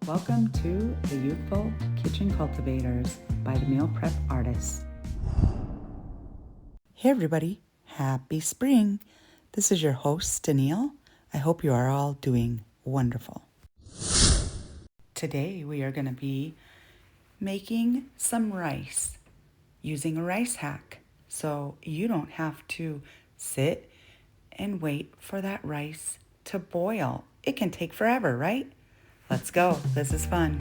Welcome to the Youthful Kitchen Cultivators by the Meal Prep Artists. Hey everybody, happy spring. This is your host, Danielle. I hope you are all doing wonderful. Today we are going to be making some rice using a rice hack. So you don't have to sit and wait for that rice to boil. It can take forever, right? Let's go. This is fun.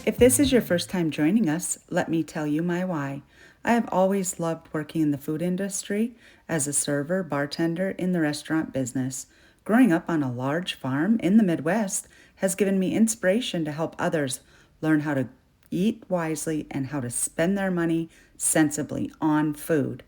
If this is your first time joining us, let me tell you my why. I have always loved working in the food industry as a server, bartender in the restaurant business. Growing up on a large farm in the Midwest has given me inspiration to help others learn how to eat wisely and how to spend their money sensibly on food.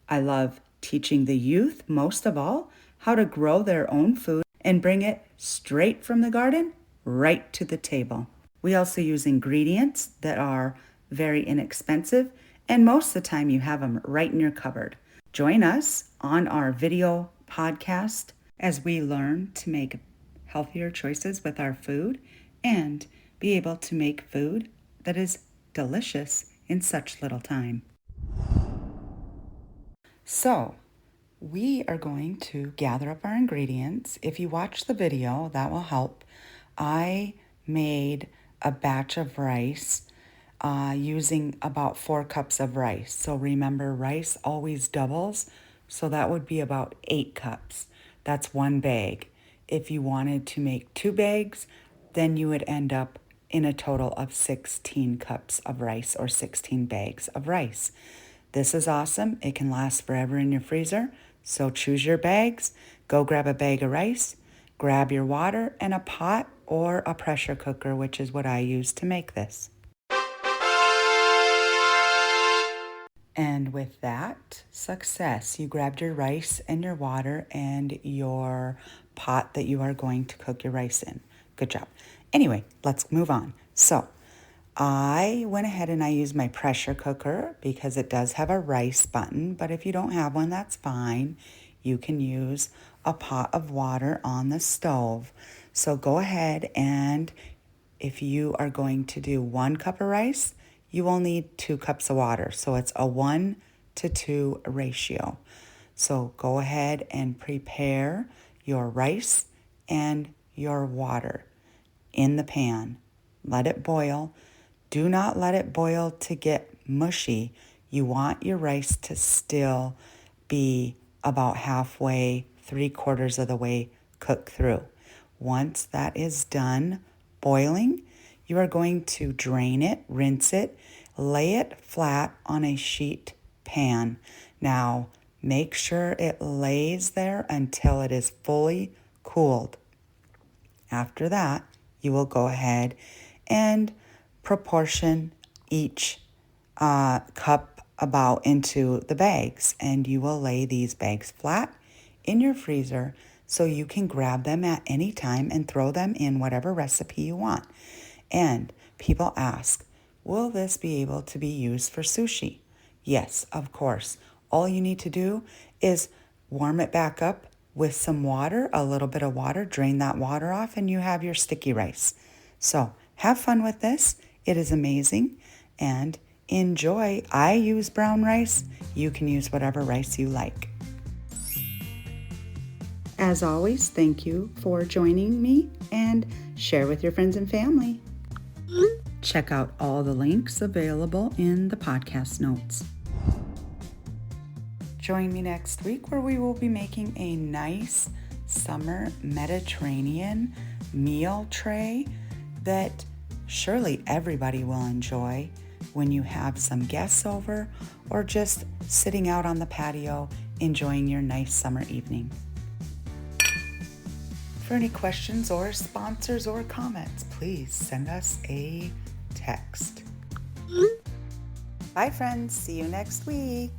I love teaching the youth, most of all, how to grow their own food and bring it straight from the garden right to the table. We also use ingredients that are very inexpensive, and most of the time you have them right in your cupboard. Join us on our video podcast as we learn to make healthier choices with our food and be able to make food that is delicious in such little time. So, we are going to gather up our ingredients. If you watch the video, that will help. I made a batch of rice using about 4 cups of rice. So remember, rice always doubles. So that would be about 8 cups. That's 1 bag. If you wanted to make 2 bags, then you would end up in a total of 16 cups of rice or 16 bags of rice. This is awesome. It can last forever in your freezer. So choose your bags, go grab a bag of rice, grab your water and a pot or a pressure cooker, which is what I use to make this. And with that success, you grabbed your rice and your water and your pot that you are going to cook your rice in. Good job. Anyway, let's move on. So I went ahead and I used my pressure cooker because it does have a rice button, but if you don't have one, that's fine. You can use a pot of water on the stove. So go ahead, and if you are going to do 1 cup of rice, you will need 2 cups of water. So it's a 1-to-2 ratio. So go ahead and prepare your rice and your water in the pan. Let it boil. Do not let it boil to get mushy. You want your rice to still be about halfway, 3/4 of the way cooked through. Once that is done boiling, you are going to drain it, rinse it, lay it flat on a sheet pan. Now, make sure it lays there until it is fully cooled. After that, you will go ahead and proportion each cup about into the bags, and you will lay these bags flat in your freezer so you can grab them at any time and throw them in whatever recipe you want. And people ask, will this be able to be used for sushi? Yes, of course. All you need to do is warm it back up with some water, a little bit of water, drain that water off, and you have your sticky rice. So have fun with this. It is amazing, and enjoy. I use brown rice. You can use whatever rice you like. As always, thank you for joining me, and share with your friends and family. Check out all the links available in the podcast notes. Join me next week where we will be making a nice summer Mediterranean meal tray that surely everybody will enjoy when you have some guests over or just sitting out on the patio enjoying your nice summer evening. For any questions or sponsors or comments, please send us a text. Bye friends, see you next week.